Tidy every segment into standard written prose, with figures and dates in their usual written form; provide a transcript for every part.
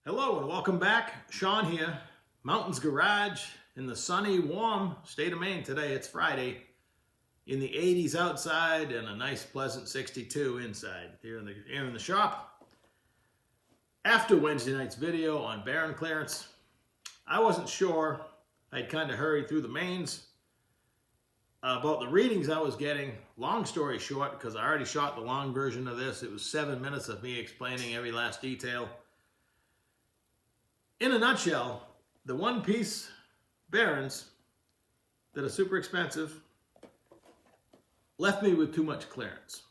Hello and welcome back. Sean here, Mountains Garage in the sunny, warm state of Maine today. It's Friday, in the 80s outside and a nice, pleasant 62 inside here in the shop. After Wednesday night's video on Barren clearance, I wasn't sure. I'd kind of hurried through the mains about the readings I was getting. Long story short, because I already shot the long version of this, it was 7 minutes of me explaining every last detail. In a nutshell, the one-piece Barrens that are super expensive left me with too much clearance.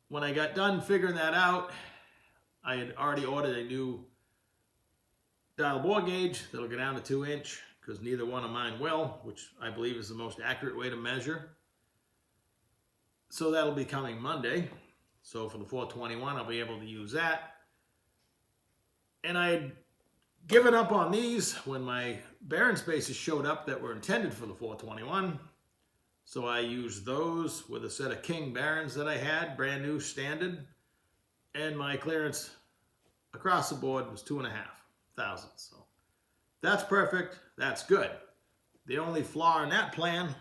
When I got done figuring that out, I had already ordered a new dial bore gauge that'll go down to 2-inch because neither one of mine will, which I believe is the most accurate way to measure. So that'll be coming Monday. So for the 421, I'll be able to use that. And I had given up on these when my Barren spaces showed up that were intended for the 421. So I used those with a set of King Barrens that I had, brand new, standard. And my clearance across the board was 2,500. So that's perfect. That's good. The only flaw in that plan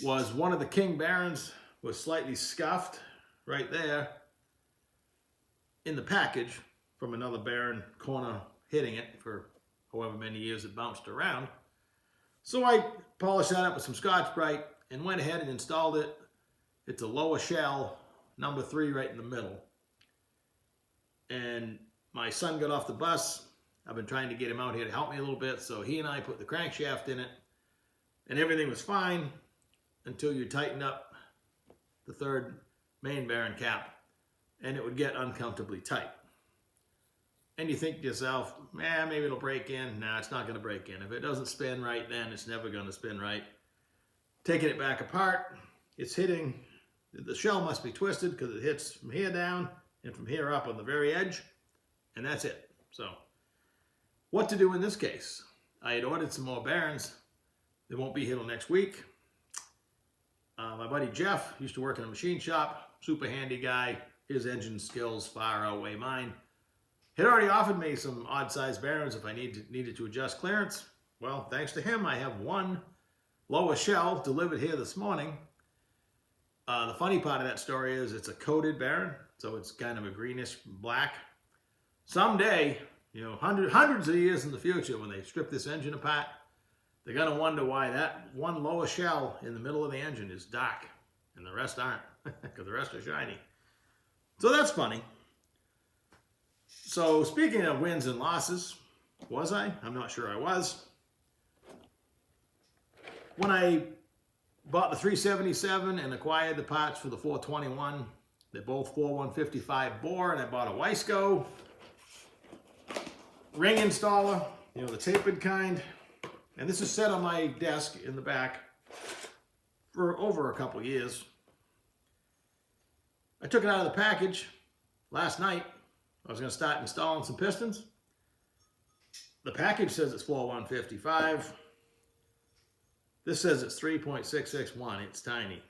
was one of the King Barrens was slightly scuffed right there in the package from another Barren corner hitting it for however many years it bounced around. So I polished that up with some Scotch-Brite and went ahead and installed it. It's a lower shell, number 3 right in the middle. And my son got off the bus. I've been trying to get him out here to help me a little bit, so he and I put the crankshaft in it, and everything was fine until you tighten up the third main Barren cap, and it would get uncomfortably tight. And you think to yourself, maybe it'll break in. Nah, it's not going to break in. If it doesn't spin right, then it's never going to spin right. Taking it back apart, it's hitting, the shell must be twisted because it hits from here down and from here up on the very edge, and that's it. So, what to do in this case? I had ordered some more Barrens. They won't be here till next week. My buddy Jeff used to work in a machine shop, super handy guy. His engine skills far outweigh mine. He'd already offered me some odd-sized Barrens if I needed to adjust clearance. Well, thanks to him, I have one lower shell delivered here this morning. The funny part of that story is it's a coated Barren, so it's kind of a greenish black. Someday, hundreds of years in the future, when they strip this engine apart, they're going to wonder why that one lower shell in the middle of the engine is dark and the rest aren't, because the rest are shiny. So that's funny. So speaking of wins and losses, was I? I'm not sure I was. When I bought the 377 and acquired the parts for the 421, they're both 4155 bore, and I bought a Wiseco ring installer, the tapered kind. And this is set on my desk in the back for over a couple years. I took it out of the package last night. I was going to start installing some pistons. The package says it's 4155. This says it's 3.661. It's tiny.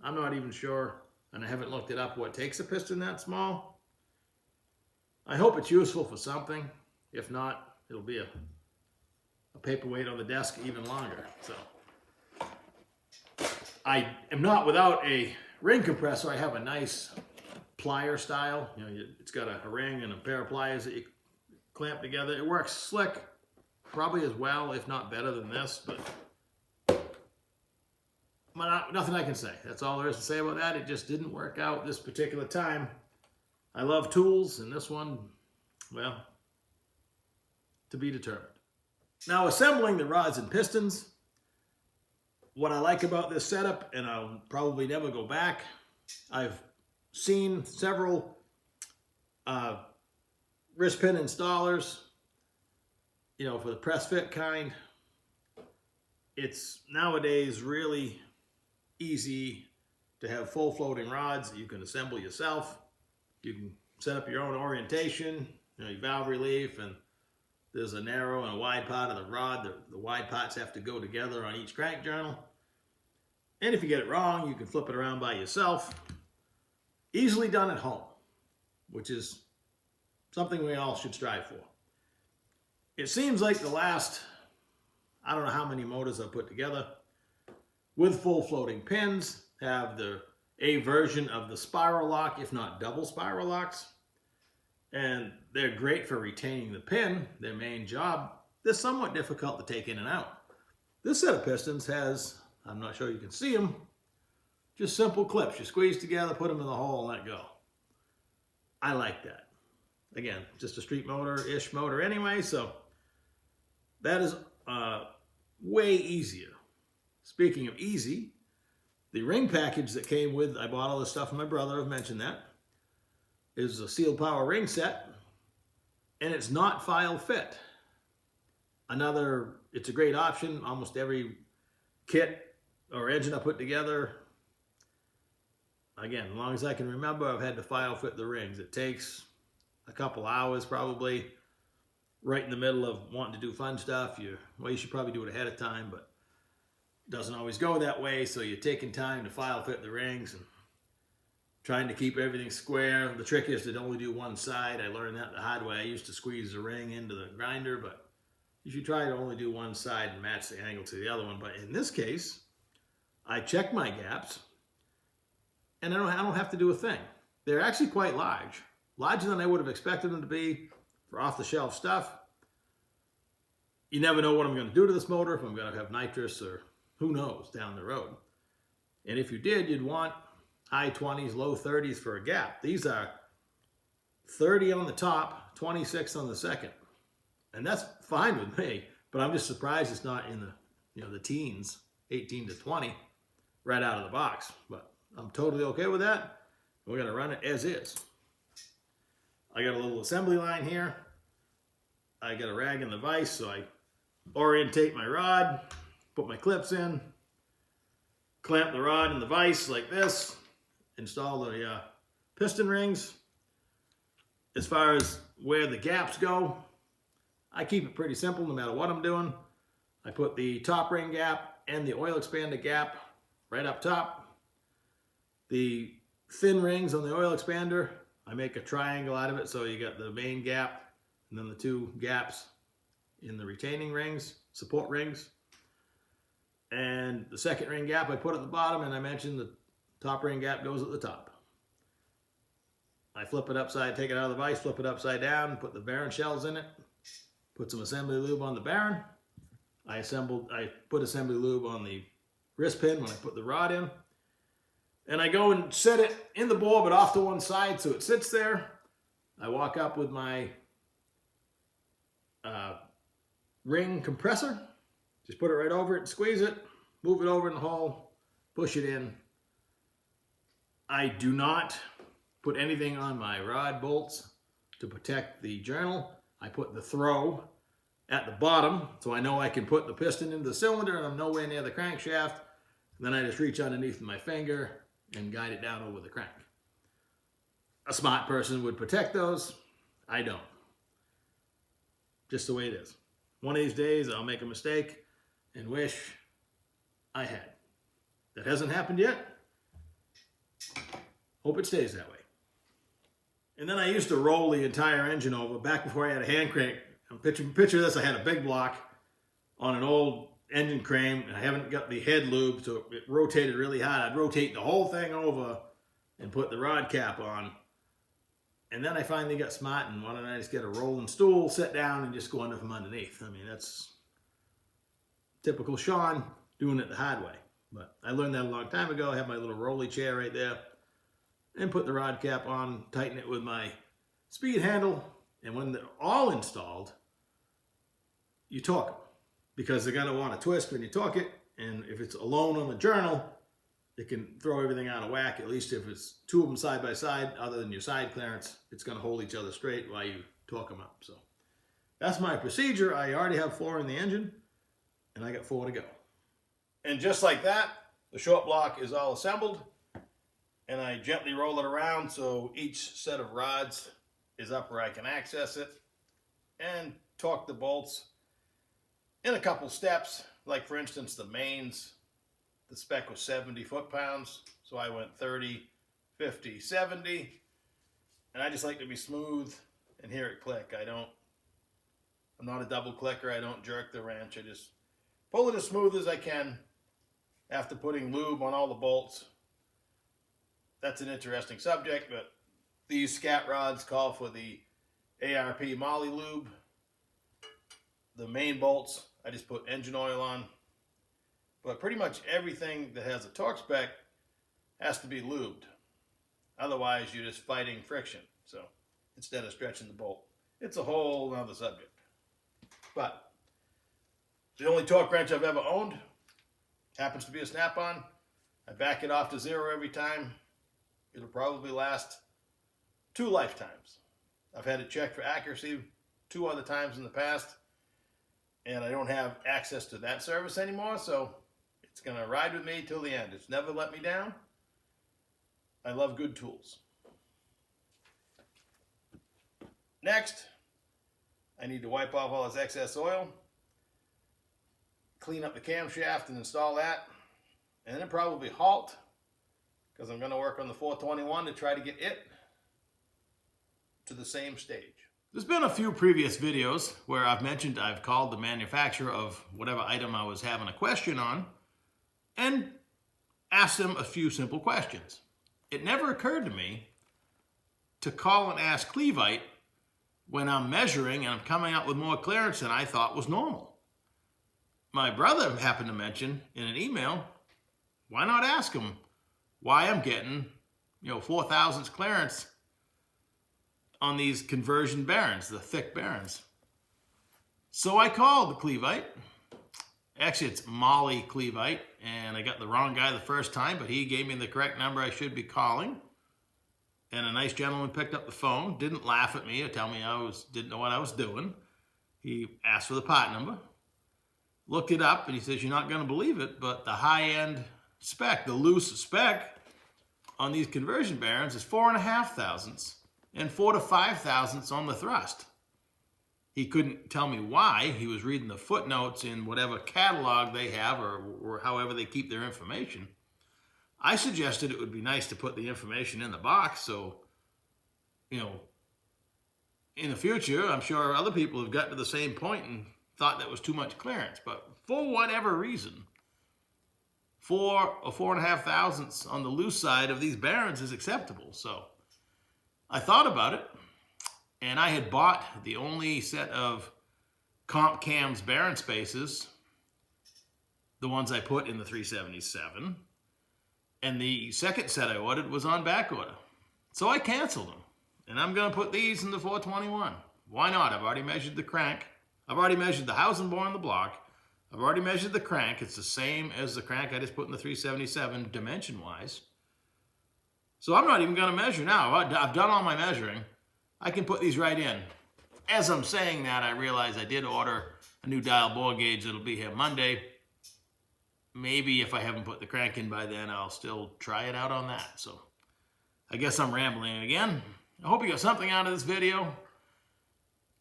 I'm not even sure, and I haven't looked it up, what takes a piston that small. I hope it's useful for something. If not, it'll be a paperweight on the desk even longer. So I am not without a ring compressor. I have a nice plier style. It's got a ring and a pair of pliers that you clamp together. It works slick, probably as well, if not better than this, but nothing I can say. That's all there is to say about that. It just didn't work out this particular time. I love tools, and this one, well, to be determined. Now, assembling the rods and pistons, what I like about this setup, and I'll probably never go back, I've seen several wrist pin installers, for the press fit kind. It's nowadays really easy to have full floating rods that you can assemble yourself. You can set up your own orientation, your valve relief, and there's a narrow and a wide part of the rod. The wide parts have to go together on each crank journal. And if you get it wrong, you can flip it around by yourself. Easily done at home, which is something we all should strive for. It seems like the last, I don't know how many motors I've put together with full floating pins have a version of the spiral lock, if not double spiral locks. And they're great for retaining the pin, their main job. They're somewhat difficult to take in and out. This set of pistons has, I'm not sure you can see them, just simple clips. You squeeze together, put them in the hole, and let go. I like that. Again, just a street motor-ish motor anyway, so that is way easier. Speaking of easy, the ring package that came with, I bought all this stuff from my brother, I've mentioned that, is a sealed power ring set, and it's not file fit. It's a great option. Almost every kit or engine I put together, again, as long as I can remember, I've had to file fit the rings. It takes a couple hours probably, right in the middle of wanting to do fun stuff. You should probably do it ahead of time, but it doesn't always go that way, so you're taking time to file fit the rings and trying to keep everything square. The trick is to only do one side. I learned that the hard way. I used to squeeze the ring into the grinder, but you should try to only do one side and match the angle to the other one. But in this case, I check my gaps, and I don't have to do a thing. They're actually quite large, larger than I would have expected them to be for off-the-shelf stuff. You never know what I'm going to do to this motor, if I'm going to have nitrous or who knows down the road. And if you did, you'd want high 20s, low 30s for a gap. These are 30 on the top, 26 on the second. And that's fine with me, but I'm just surprised it's not in the teens, 18 to 20, right out of the box. But I'm totally okay with that. We're going to run it as is. I got a little assembly line here. I got a rag in the vise, so I orientate my rod, put my clips in, clamp the rod in the vise like this, install the piston rings. As far as where the gaps go, I keep it pretty simple no matter what I'm doing. I put the top ring gap and the oil expander gap right up top. The thin rings on the oil expander, I make a triangle out of it, so you got the main gap and then the two gaps in the retaining rings, support rings. And the second ring gap I put at the bottom, and I mentioned the top ring gap goes at the top. I flip it upside, take it out of the vise, flip it upside down, put the bearing shells in it, put some assembly lube on the bearing. I put assembly lube on the wrist pin when I put the rod in. And I go and set it in the bore, but off to one side so it sits there. I walk up with my ring compressor. Just put it right over it and squeeze it, move it over in the hole, push it in. I do not put anything on my rod bolts to protect the journal. I put the throw at the bottom so I know I can put the piston into the cylinder and I'm nowhere near the crankshaft. And then I just reach underneath with my finger and guide it down over the crank. A smart person would protect those. I don't. Just the way it is. One of these days I'll make a mistake and wish I had. That hasn't happened yet. Hope it stays that way. And then I used to roll the entire engine over back before I had a hand crank. Picture this, I had a big block on an old engine crane, and I haven't got the head lube, so it rotated really hard. I'd rotate the whole thing over and put the rod cap on. And then I finally got smart, and why don't I just get a rolling stool, sit down, and just go under from underneath. I mean, that's typical Sean doing it the hard way. But I learned that a long time ago. I have my little rolly chair right there, and put the rod cap on, tighten it with my speed handle, and when they're all installed, you torque them, because they're going to want to twist when you torque it, and if it's alone on the journal, it can throw everything out of whack. At least if it's two of them side by side, other than your side clearance, it's going to hold each other straight while you torque them up. So that's my procedure. I already have 4 in the engine, and I got 4 to go. And just like that, the short block is all assembled, and I gently roll it around so each set of rods is up where I can access it, and torque the bolts in a couple steps. Like for instance, the mains, the spec was 70 foot-pounds, so I went 30, 50, 70, and I just like to be smooth and hear it click. I'm not a double clicker. I don't jerk the wrench. I just pull it as smooth as I can after putting lube on all the bolts. That's an interesting subject, but these scat rods call for the ARP Moly lube. The main bolts, I just put engine oil on. But pretty much everything that has a torque spec has to be lubed. Otherwise, you're just fighting friction. So instead of stretching the bolt, it's a whole other subject. But the only torque wrench I've ever owned happens to be a snap-on. I back it off to 0 every time. It'll probably last 2 lifetimes. I've had it checked for accuracy 2 other times in the past, and I don't have access to that service anymore, so it's going to ride with me till the end. It's never let me down. I love good tools. Next, I need to wipe off all this excess oil, clean up the camshaft and install that, and then probably halt, because I'm going to work on the 421 to try to get it to the same stage. There's been a few previous videos where I've mentioned I've called the manufacturer of whatever item I was having a question on and asked them a few simple questions. It never occurred to me to call and ask Clevite when I'm measuring and I'm coming out with more clearance than I thought was normal. My brother happened to mention in an email, why not ask him why I'm getting, 4 thousandths clearance on these conversion bearings, the thick bearings. So I called the Clevite. Actually, it's Moly Clevite, and I got the wrong guy the first time, but he gave me the correct number I should be calling. And a nice gentleman picked up the phone, didn't laugh at me or tell me didn't know what I was doing. He asked for the part number, looked it up, and he says, you're not going to believe it, but the high-end spec, the loose spec on these conversion bearings is 4.5 thousandths and 4 to 5 thousandths on the thrust. He couldn't tell me why. He was reading the footnotes in whatever catalog they have or however they keep their information. I suggested it would be nice to put the information in the box so, in the future, I'm sure other people have gotten to the same point and thought that was too much clearance. But for whatever reason, 4 or 4.5 thousandths on the loose side of these bearings is acceptable. So I thought about it, and I had bought the only set of comp cams bearing spaces, the ones I put in the 377, and the second set I ordered was on back order. So I canceled them, and I'm going to put these in the 421. Why not? I've already measured the crank. I've already measured the housing bore on the block. I've already measured the crank. It's the same as the crank I just put in the 377 dimension-wise. So I'm not even going to measure now. I've done all my measuring. I can put these right in. As I'm saying that, I realize I did order a new dial bore gauge that'll be here Monday. Maybe if I haven't put the crank in by then, I'll still try it out on that. So I guess I'm rambling again. I hope you got something out of this video.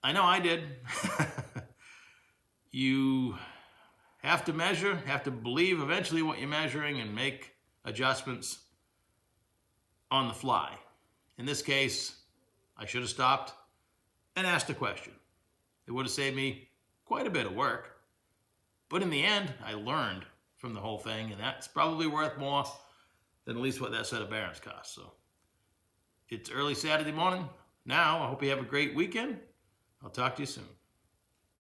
I know I did. You have to measure, have to believe eventually what you're measuring and make adjustments on the fly. In this case, I should have stopped and asked a question. It would have saved me quite a bit of work. But in the end, I learned from the whole thing, and that's probably worth more than at least what that set of bearings cost. So it's early Saturday morning. Now, I hope you have a great weekend. I'll talk to you soon.